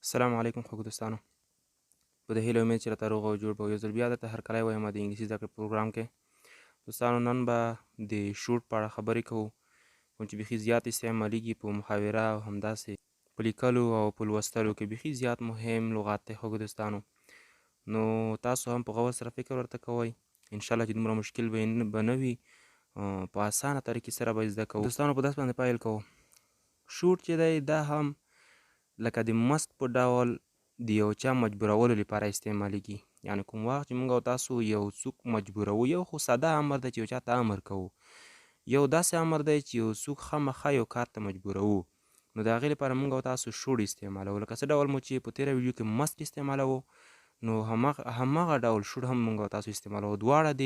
السلام علیکم خوږو دوستانو. په د هیله امید چې راته روغ او جوړ به یو ځل بیا درته هرکلی وایم د انګلیسي زده کړې پروګرام کې. دوستانو نن به د شوټ په اړه خبرې کوو، کوم چې بیخي زیات استعمالیږي په محاوره او همداسې په لیکلو او په لوستلو کې بیخي زیات مهم لغات دی. خوږو دوستانو نو تاسو هم په غور سره فکر ورته کوئ، انشاءالله چې دومره مشکل به نه وي، په اسانه طریقې سره به زده کوو. دوستانو په داس باندې پیل کوو. شوټ چې دی دا هم لکه د مست په ډول د یو چا مجبورولو لپاره استعمالیږي. یعنې کوم وخت چې موږ او تاسو یو څوک مجبورو، یو خو ساده امر دی چې یو چا ته امر کوو، یو داسې امر دی چې یو څوک خامخا یو کار ته مجبورو، نو د هغې لپاره موږ او تاسو شوډ استعمالوو. لکه څه ډول مو چې په تېره ویډیو کې مست استعمالوو، نو هماغه ډول شوډ هم موږ او تاسو استعمالوو. دواړه د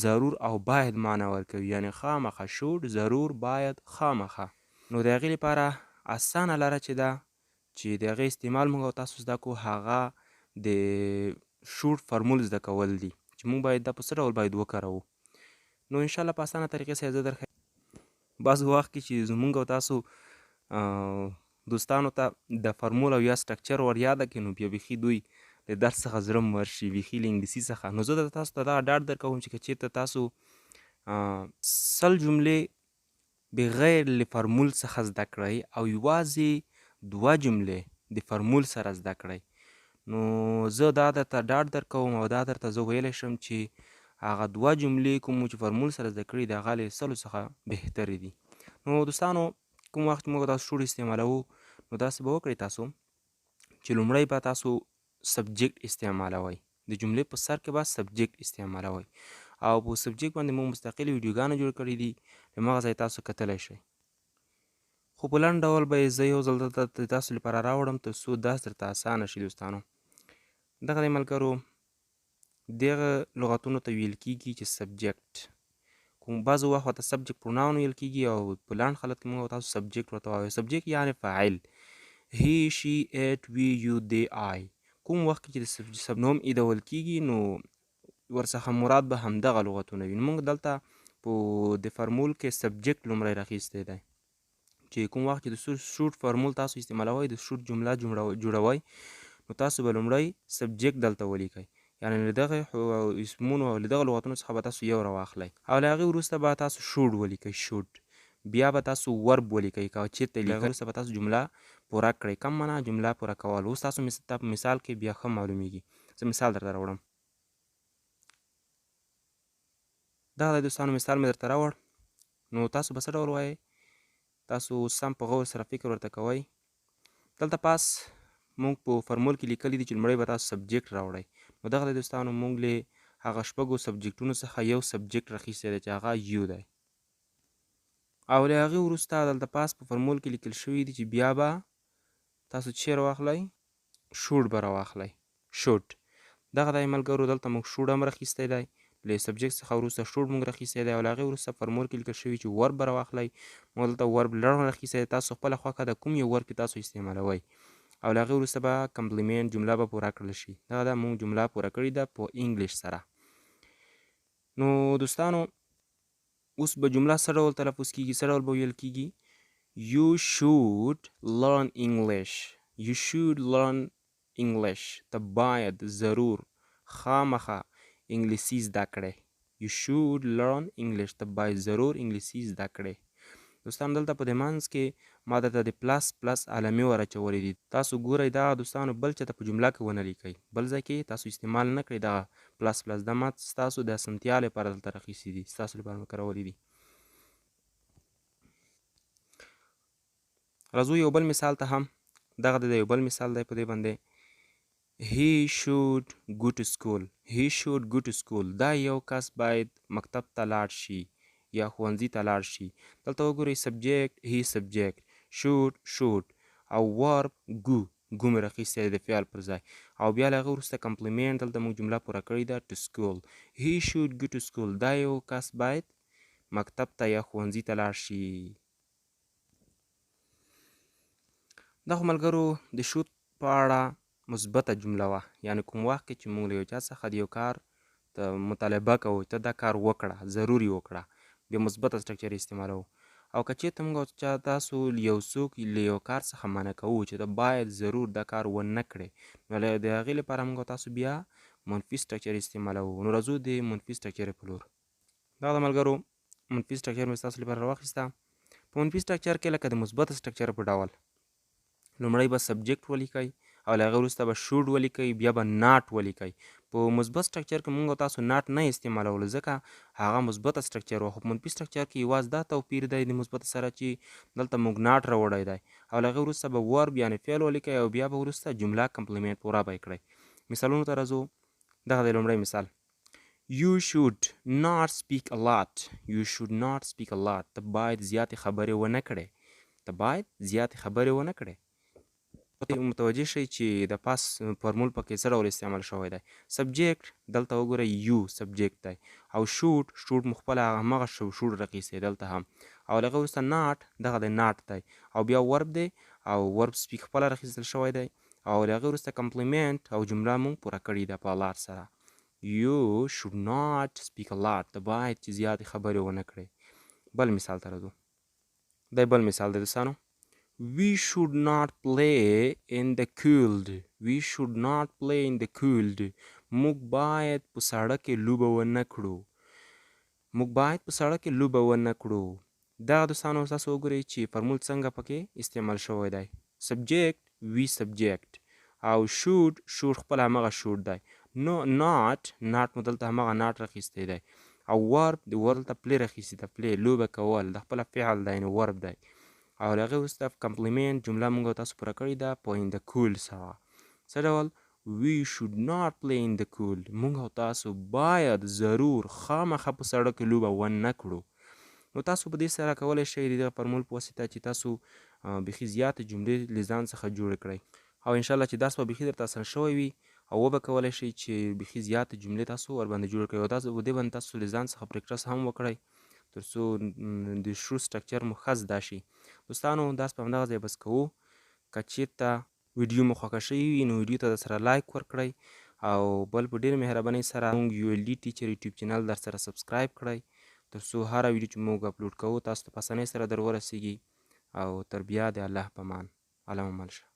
ضرور او باید معنی ورکوي، یعنې خامخا شوډ، ضرور، باید، خامخا. نو د هغې لپاره اسانه لاره چې ده چې د هغې استعمال موږ او تاسو زده کړو، هغه د شوټ فرمول زده کول دي چې موږ باید دا په څه ډول باید وکاروو. نو انشاءالله په اسانه طریقې سره زه درښیم. بعض وخت کې چې زموږ او تاسو دوستانو ته د فرمول او یا سټرکچر ور یاده کړي، نو بیا بیخي دوی د درس څخه زړه مړ شي، بیخي له انګلیسي څخه. نو زه تاسو ته دغه ډاډ درکوم چې که چېرته تاسو 100 جملې بغیر له فرمول څخه زده کړئ او یوازې 2 جملې د فرمول سره زده کړئ، نو زه دا درته ډاډ درکوم او دا درته زه ویلی شم چې هغه 2 جملې کوم چې فرمول سره زده کړي د هغه له 100 څخه بهترې دي. نو دوستانو کوم وخت موږ تاسو شوډ استعمالوو، نو داسې به وکړئ تاسو چې لومړی به تاسو سبجیکټ استعمالوئ. د جملې په سر کې به سبجیکټ استعمالوئ او په سبجیکټ باندې موږ مستقلې ویډیوګانې جوړ کړي دي، هماغه ځای تاسو کتلی شئ. خو په لنډ ډول به یې زه یو ځل دلته د تاسو لپاره راوړم تر څو داس درته اسانه شي. دوستانو دغه دی ملګرو، دغه لغتونو ته ویل کېږي چې سبجیکټ. کوم بعضو وخت ورته سبجیکټ پروناون ویل کېږي او په لنډ حالت کې موږ تاسو سبجیکټ ورته وایو. سبجیکټ یعنې فاعل، هی، شي، ایټ، وی، یو، دی، آی. کوم وخت کې چې د سبنوم ایدول کېږي نو ورڅخه مراد به همدغه لغتونه وي. موږ دلته په د فرمول کې سبجیکټ لومړی راخیستی دی، چې کوم وخت چې د شوټ فرمول تاسو استعمالوئ، د شوټ جمله جوړوئ، نو تاسو به لومړی سبجیکټ دلته ولیکئ، یعنې له دغه اسمونو او له دغه لغتونو څخه به تاسو یو راواخلئ او له هغې وروسته به تاسو شوډ ولیکئ، شوډ. بیا به تاسو ورب ولیکئ، که چېرته لیکئ وروسته به تاسو جمله پوره کړئ. کم معنا جمله پوره کول. اوس تاسو ته په مثال کې بیا ښه معلومیږي. زه مثال درته راوړم. دغه دی دوستانو، مثال مې درته راوړ. نو تاسو به څه ډول وایئ؟ تاسو سم په غور سره فکر ورته کوئ. دلته پاس موږ په فرمول کې لیکلي دي چې لومړی به تاسو سبجیکټ راوړئ. نو دغه دی دوستانو، موږ له هغه شپږو سبجیکټونو څخه یو سبجیکټ راخیستی دی چې هغه یو دی، او له هغې وروسته دلته پاس په فرمول کې لیکل شوي دي چې بیا به تاسو چې راواخلئ، شوډ به راواخلئ، شوډ. دغه دی ملګرو، دلته موږ شوډ هم راخیستی دی، له سبجیکټ څخه وروسته شوډ موږ راخیستی دی او له هغې وروسته فرمول کې لیکل شوي چې ورب به راواخلئ. موږ دلته ورب لړ راخیستی دی، تاسو خپله خوښه ده کوم یو ورب چې تاسو استعمالوئ، او له هغې وروسته به کمپلیمنټ جمله به پوره کړل شي. دغه ده، موږ جمله پوره کړې ده په انګلیش سره. نو دوستانو اوس به جمله څه ډول تلفظ کېږي، څه ډول به ویل کېږي؟ You should learn English. You should learn English. ته باید ضرور خامخا انګلیسي زده کړې. You should learn English. ته باید ضرور انګلیسي زده کړې. دوستانو دلته په دې منځ کې ما درته د پلس پلس علامې ور اچولې دي. تاسو ګورئ دغه دوستانو بل چاته په جمله کې ونه لیکئ، بل ځای کې تاسو استعمال نه کړئ دغه پلس پلس. دا ما ستاسو د اسانتیا لپاره دلته راخیستي دي، ستاسو لپاره مې کارولي دي. راځو یو بل مثال ته هم. دغه د یو بل مثال دی په دې باندې. He should go to school. He should go to school. دا یو کس باید مکتب ته لاړ شي یا ښوونځي ته لاړ شي. دلته وګورئ سبجیکټ، هی سبجیکټ، شوډ شوډ او ورب ګو، ګو مې راخیستی دی د فعل پر ځای، او بیا له هغې وروسته کمپلیمنټ، دلته موږ جمله پوره کړې ده to school. He should go to school. دا یو کس باید مکتب ته یا ښوونځي ته لاړ شي. دا خو ملګرو د شوډ په اړه مثبته جمله وه، یعنې کوم وخت کې چې موږ له یو چا څخه د یو کار ته مطالبه کوو، ته دا کار وکړه، ضرور یې وکړه، بیا مثبته سټرکچر استعمالوو. او که چېرته موږ تاسو یو څوک له یو کار څخه منع کوو چې ته باید ضرور دا کار ونه کړې، نو د هغې لپاره موږ تاسو بیا منفي سټرکچر استعمالوو. نو راځو د منفي سټرکچر په لور. دغه د ملګرو منفي سټرکچر مې ستاسو لپاره راواخیسته. په منفي سټرکچر کې لکه د مثبت سټرکچر په ډول لومړی به سبجیکټ ولیکئ او له هغې وروسته به شوډ ولیکئ، بیا به ناټ ولیکئ. په مثبت سټرکچر کې موږ تاسو ناټ نه استعمالولو ځکه هغه مثبت سټرکچر و، خو په منفي سټرکچر کې یوازې دا توپیر دی د مثبت سره چې دلته موږ ناټ راوړی دی او له هغې وروسته به ورب یعنې فعل ولیکئ او بیا به وروسته جمله کمپلیمنټ پوره به یې کړئ. مثالونو ته راځو. دغه دی لومړی مثال. You should not speak a lot. You should not speak a lot. ته باید زیاتې خبرې ونه کړې. ته باید زیاتې خبرې ونه کړې. متوجه شئ چې د پاس فارمول پکې څه ډول استعمال شوی دی. سبجیکټ دلته وګورئ یو سبجیکټ دی او شوډ مو خپله همغه شوډ راخیستی دلته هم او له هغې وروسته ناټ دغه دی ناټ دی او بیا ورب دی او ورب سپیک خپله راخیستل شوی دی او له هغې وروسته کمپلیمنټ او جمله مونږ پوره کړې ده په لار سره. You should not speak a lot. ته باید چې زیاتې خبرې ونه کړې. بل مثال ته راځو. دی بل مثال دی دوستانو. We should not play in the cold. We should not play in the cold. موږ باید په ساړه کې لوبه ونه کړو. موږ باید په ساړه کې لوبه ونه کړو. دغه دوستانو تاسو وګورئ چې فارمول څنګه پکې استعمال شوی دی. سبجیکټ وی سبجیکټ او شوډ خپل همغه شوډ دی. نو ناټ مو دلته همغه ناټ راخیستی دی او ورب د دلته پلی راخیستې ده. پلی لوبه کول د خپله فعل دی نو ورب دی او له هغې وروسته کمپلیمنټ جمله موږ تاسو پوره کړې ده په ان د کول سره. څه ډول؟ We should not play in the cold. موږ او تاسو باید ضرور خامخا په سړک کې لوبه ونه کړو. نو تاسو په دې سره کولی شئ د دغه فارمول په واسطه چې تاسو بیخي زیاتې جملې له ځان څخه جوړې کړئ او انشاءالله چې درس به بیخي درته اسانه شوی وي او وبه کولی شئ چې بیخي زیاتې جملې تاسو ورباندې جوړ کړئ او دې باندې تاسو له ځان څخه پریکټس هم وکړئ تر څو د شو سټرکچر مو ښه زده شي. دوستانو درس په همدغه ځای بس کوو. که چېرته ویډیو مو خوښه شوې وي نو ویډیو ته درسره لایک ورکړئ او بل په ډېرې مهربانۍ سره موږ ULD ټیچر یوټیوب چینل درسره سبسکرایب کړئ تر څو هره ویډیو چې موږ اپلوډ کوو تاسو ته په اسانۍ سره در ورسیږي او تر بیا د الله په امان. علم عمل شه.